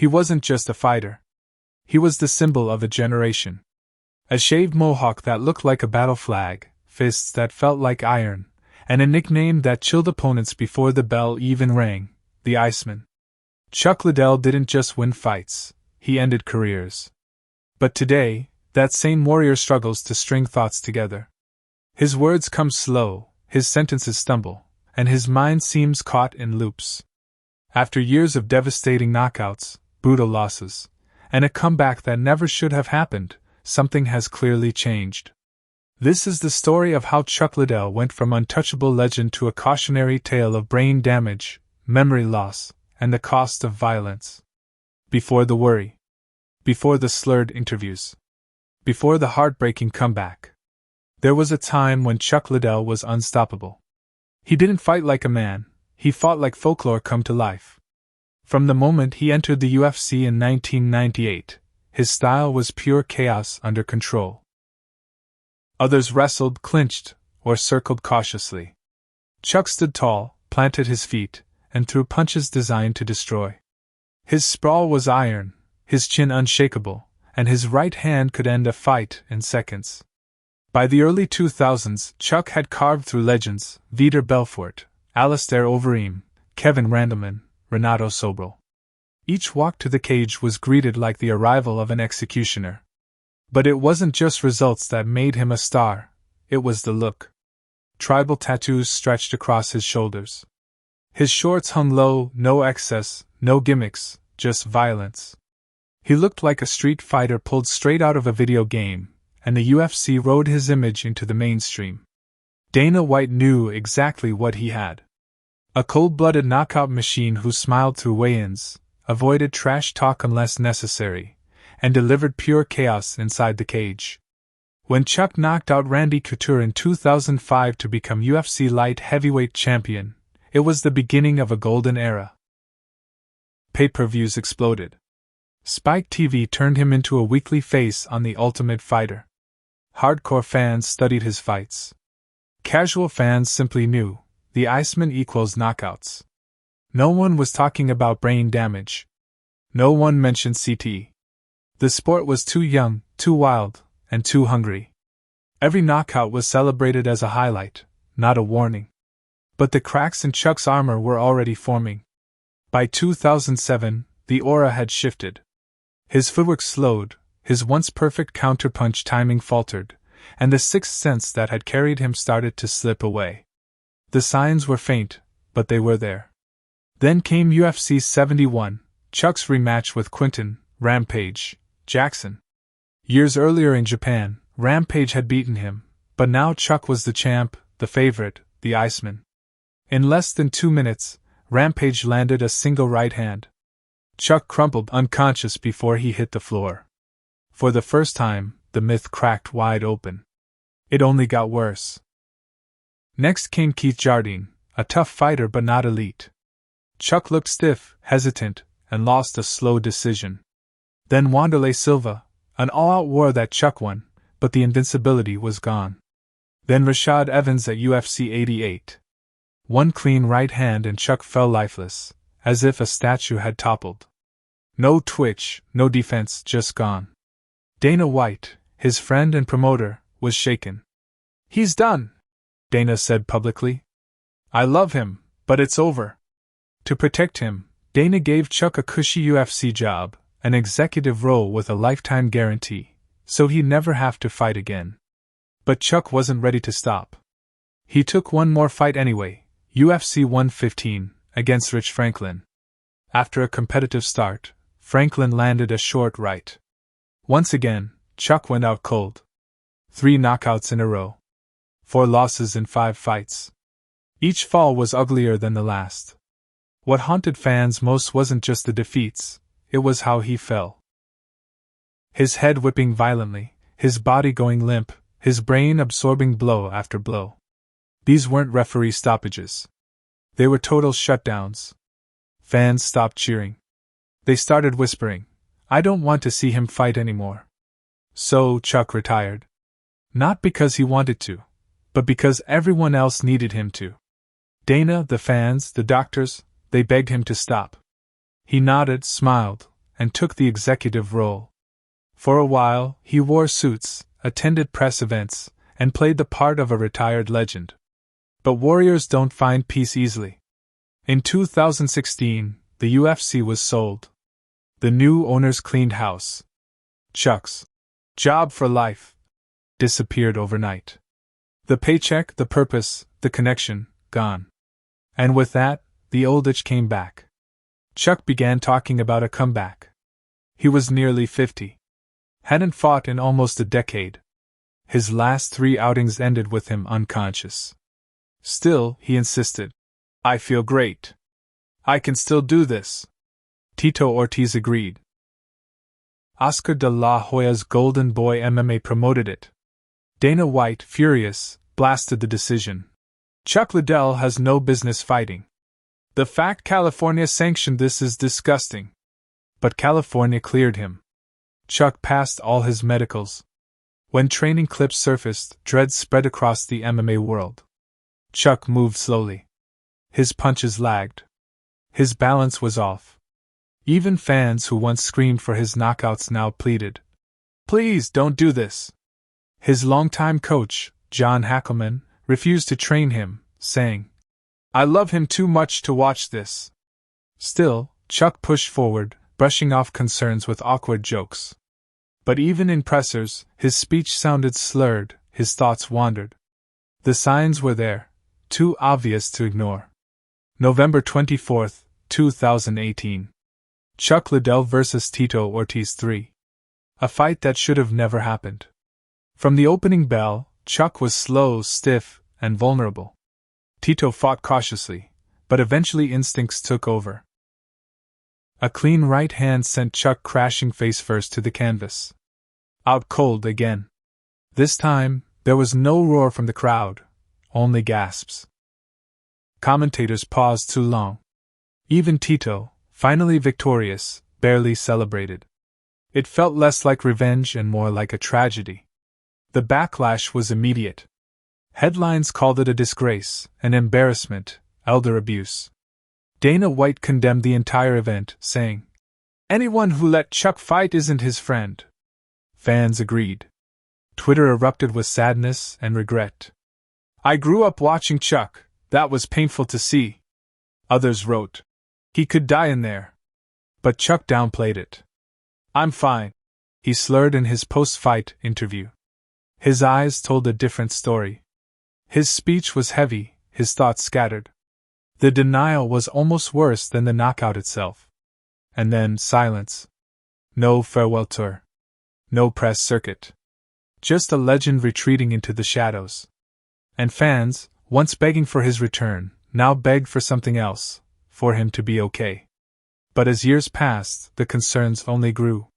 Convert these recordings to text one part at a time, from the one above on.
He wasn't just a fighter. He was the symbol of a generation. A shaved mohawk that looked like a battle flag, fists that felt like iron, and a nickname that chilled opponents before the bell even rang, the Iceman. Chuck Liddell didn't just win fights, he ended careers. But today, that same warrior struggles to string thoughts together. His words come slow, his sentences stumble, and his mind seems caught in loops. After years of devastating knockouts, brutal losses, and a comeback that never should have happened, something has clearly changed. This is the story of how Chuck Liddell went from untouchable legend to a cautionary tale of brain damage, memory loss, and the cost of violence. Before the worry. Before the slurred interviews. Before the heartbreaking comeback. There was a time when Chuck Liddell was unstoppable. He didn't fight like a man, he fought like folklore come to life. From the moment he entered the UFC in 1998, his style was pure chaos under control. Others wrestled, clinched, or circled cautiously. Chuck stood tall, planted his feet, and threw punches designed to destroy. His sprawl was iron, his chin unshakable, and his right hand could end a fight in seconds. By the early 2000s, Chuck had carved through legends: Vitor Belfort, Alistair Overeem, Kevin Randleman, Renato Sobral. Each walk to the cage was greeted like the arrival of an executioner. But it wasn't just results that made him a star, it was the look. Tribal tattoos stretched across his shoulders. His shorts hung low, no excess, no gimmicks, just violence. He looked like a street fighter pulled straight out of a video game, and the UFC rode his image into the mainstream. Dana White knew exactly what he had. A cold-blooded knockout machine who smiled through weigh-ins, avoided trash talk unless necessary, and delivered pure chaos inside the cage. When Chuck knocked out Randy Couture in 2005 to become UFC light heavyweight champion, it was the beginning of a golden era. Pay-per-views exploded. Spike TV turned him into a weekly face on The Ultimate Fighter. Hardcore fans studied his fights. Casual fans simply knew, the Iceman equals knockouts. No one was talking about brain damage. No one mentioned CTE. The sport was too young, too wild, and too hungry. Every knockout was celebrated as a highlight, not a warning. But the cracks in Chuck's armor were already forming. By 2007, the aura had shifted. His footwork slowed, his once perfect counterpunch timing faltered, and the sixth sense that had carried him started to slip away. The signs were faint, but they were there. Then came UFC 71, Chuck's rematch with Quinton Rampage Jackson. Years earlier in Japan, Rampage had beaten him, but now Chuck was the champ, the favorite, the Iceman. In less than 2 minutes, Rampage landed a single right hand. Chuck crumpled unconscious before he hit the floor. For the first time, the myth cracked wide open. It only got worse. Next came Keith Jardine, a tough fighter but not elite. Chuck looked stiff, hesitant, and lost a slow decision. Then Wanderlei Silva, an all-out war that Chuck won, but the invincibility was gone. Then Rashad Evans at UFC 88. One clean right hand and Chuck fell lifeless, as if a statue had toppled. No twitch, no defense, just gone. Dana White, his friend and promoter, was shaken. "He's done," Dana said publicly. "I love him, but it's over." To protect him, Dana gave Chuck a cushy UFC job, an executive role with a lifetime guarantee, so he'd never have to fight again. But Chuck wasn't ready to stop. He took one more fight anyway, UFC 115, against Rich Franklin. After a competitive start, Franklin landed a short right. Once again, Chuck went out cold. 3 knockouts in a row. 4 losses in 5 fights. Each fall was uglier than the last. What haunted fans most wasn't just the defeats, it was how he fell. His head whipping violently, his body going limp, his brain absorbing blow after blow. These weren't referee stoppages. They were total shutdowns. Fans stopped cheering. They started whispering, "I don't want to see him fight anymore." So Chuck retired. Not because he wanted to, but because everyone else needed him to. Dana, the fans, the doctors, they begged him to stop. He nodded, smiled, and took the executive role. For a while, he wore suits, attended press events, and played the part of a retired legend. But warriors don't find peace easily. In 2016, the UFC was sold. The new owners cleaned house. Chuck's job for life disappeared overnight. The paycheck, the purpose, the connection, gone. And with that, the old itch came back. Chuck began talking about a comeback. He was nearly 50. Hadn't fought in almost a decade. His last 3 outings ended with him unconscious. Still, he insisted. I feel great. I can still do this. Tito Ortiz agreed. Oscar de la Hoya's Golden Boy MMA promoted it. Dana White, furious, blasted the decision. Chuck Liddell has no business fighting. The fact California sanctioned this is disgusting. But California cleared him. Chuck passed all his medicals. When training clips surfaced, dread spread across the MMA world. Chuck moved slowly. His punches lagged. His balance was off. Even fans who once screamed for his knockouts now pleaded. Please don't do this. His longtime coach, John Hackleman, refused to train him, saying, I love him too much to watch this. Still, Chuck pushed forward, brushing off concerns with awkward jokes. But even in pressers, his speech sounded slurred, his thoughts wandered. The signs were there, too obvious to ignore. November 24, 2018. Chuck Liddell vs. Tito Ortiz 3. A fight that should have never happened. From the opening bell, Chuck was slow, stiff, and vulnerable. Tito fought cautiously, but eventually instincts took over. A clean right hand sent Chuck crashing face first to the canvas. Out cold again. This time, there was no roar from the crowd, only gasps. Commentators paused too long. Even Tito, finally victorious, barely celebrated. It felt less like revenge and more like a tragedy. The backlash was immediate. Headlines called it a disgrace, an embarrassment, elder abuse. Dana White condemned the entire event, saying, Anyone who let Chuck fight isn't his friend. Fans agreed. Twitter erupted with sadness and regret. I grew up watching Chuck, that was painful to see. Others wrote, He could die in there. But Chuck downplayed it. I'm fine, he slurred in his post-fight interview. His eyes told a different story. His speech was heavy, his thoughts scattered. The denial was almost worse than the knockout itself. And then silence. No farewell tour. No press circuit. Just a legend retreating into the shadows. And fans, once begging for his return, now begged for something else, for him to be okay. But as years passed, the concerns only grew.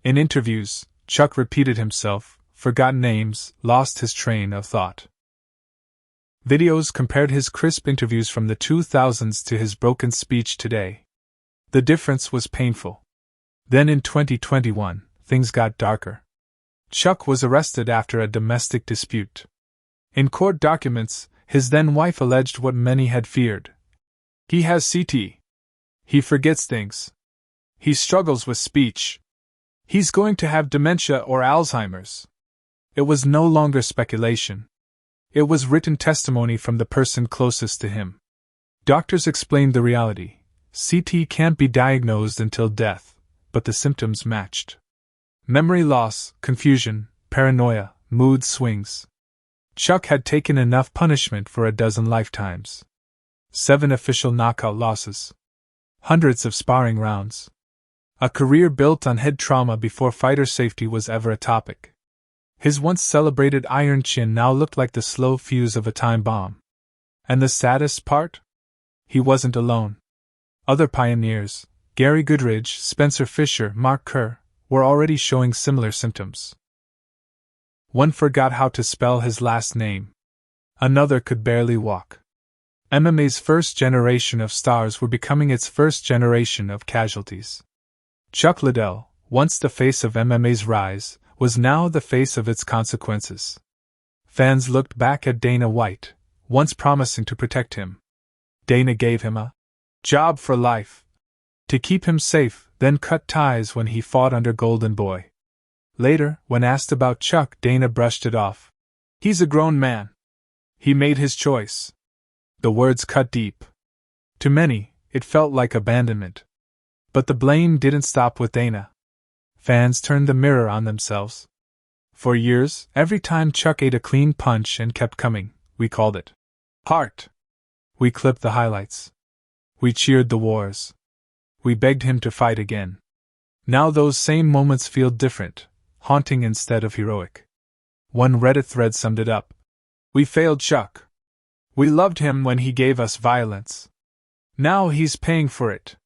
In interviews, Chuck repeated himself, forgot names, lost his train of thought. Videos compared his crisp interviews from the 2000s to his broken speech today. The difference was painful. Then in 2021, things got darker. Chuck was arrested after a domestic dispute. In court documents, his then-wife alleged what many had feared. He has CT. He forgets things. He struggles with speech. He's going to have dementia or Alzheimer's. It was no longer speculation. It was written testimony from the person closest to him. Doctors explained the reality. CT can't be diagnosed until death, but the symptoms matched. Memory loss, confusion, paranoia, mood swings. Chuck had taken enough punishment for a dozen lifetimes. 7 official knockout losses. Hundreds of sparring rounds. A career built on head trauma before fighter safety was ever a topic. His once celebrated iron chin now looked like the slow fuse of a time bomb. And the saddest part? He wasn't alone. Other pioneers, Gary Goodridge, Spencer Fisher, Mark Kerr, were already showing similar symptoms. One forgot how to spell his last name. Another could barely walk. MMA's first generation of stars were becoming its first generation of casualties. Chuck Liddell, once the face of MMA's rise, was now the face of its consequences. Fans looked back at Dana White, once promising to protect him. Dana gave him a job for life. To keep him safe, then cut ties when he fought under Golden Boy. Later, when asked about Chuck, Dana brushed it off. He's a grown man. He made his choice. The words cut deep. To many, it felt like abandonment. But the blame didn't stop with Dana. Fans turned the mirror on themselves. For years, every time Chuck ate a clean punch and kept coming, we called it heart. We clipped the highlights. We cheered the wars. We begged him to fight again. Now those same moments feel different, haunting instead of heroic. One Reddit thread summed it up. We failed Chuck. We loved him when he gave us violence. Now he's paying for it.